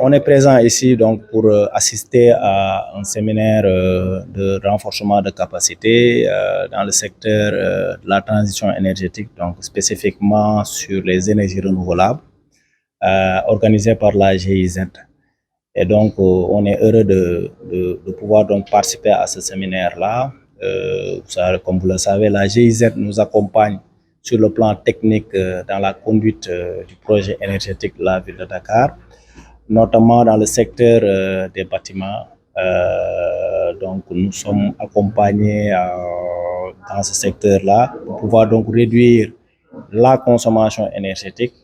On est présent ici donc pour assister à un séminaire de renforcement de capacité dans le secteur de la transition énergétique, donc spécifiquement sur les énergies renouvelables, organisé par la GIZ. Et donc, on est heureux de pouvoir donc participer à ce séminaire-là. Comme vous le savez, la GIZ nous accompagne sur le plan technique dans la conduite du projet énergétique de la ville de Dakar, notamment dans le secteur des bâtiments. Donc, nous sommes accompagnés dans ce secteur-là pour pouvoir donc réduire la consommation énergétique,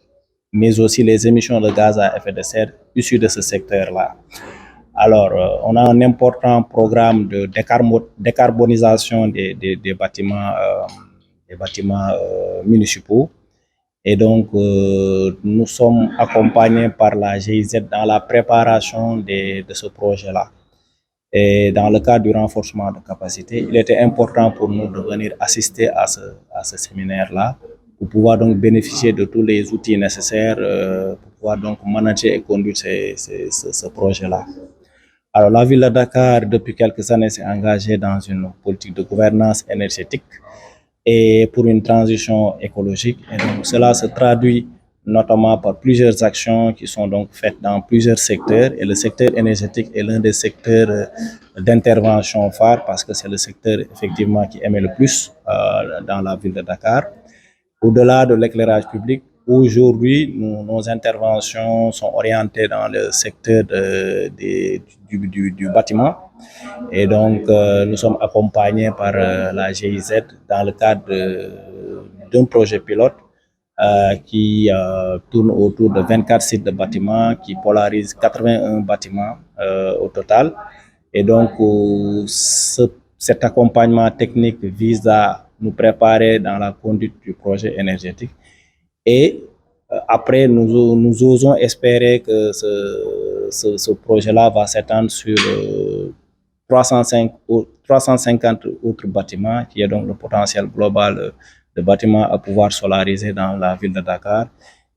mais aussi les émissions de gaz à effet de serre issues de ce secteur-là. Alors, on a un important programme de décarbonisation des bâtiments, municipaux. Et donc, nous sommes accompagnés par la GIZ dans la préparation de ce projet-là. Et dans le cadre du renforcement de capacité, il était important pour nous de venir assister à ce séminaire-là pour pouvoir donc bénéficier de tous les outils nécessaires pour pouvoir donc manager et conduire ce projet-là. Alors, la ville de Dakar, depuis quelques années, s'est engagée dans une politique de gouvernance énergétique et pour une transition écologique. Et donc, cela se traduit notamment par plusieurs actions qui sont donc faites dans plusieurs secteurs. Et le secteur énergétique est l'un des secteurs d'intervention phare parce que c'est le secteur effectivement qui émet le plus dans la ville de Dakar. Au-delà de l'éclairage public, aujourd'hui, nos interventions sont orientées dans le secteur du bâtiment. Et donc, nous sommes accompagnés par la GIZ dans le cadre d'un projet pilote qui tourne autour de 24 sites de bâtiments, qui polarise 81 bâtiments au total. Et donc, cet accompagnement technique vise à nous préparer dans la conduite du projet énergétique. Et après, nous osons espérer que ce projet-là va s'étendre sur 350 autres bâtiments, qui est donc le potentiel global de bâtiments à pouvoir solariser dans la ville de Dakar.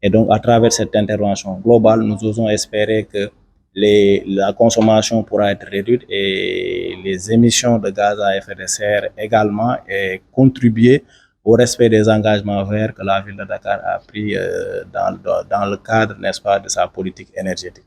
Et donc, à travers cette intervention globale, nous osons espérer que la consommation pourra être réduite et les émissions de gaz à effet de serre également et contribuer au respect des engagements verts que la ville de Dakar a pris dans le cadre, n'est-ce pas, de sa politique énergétique.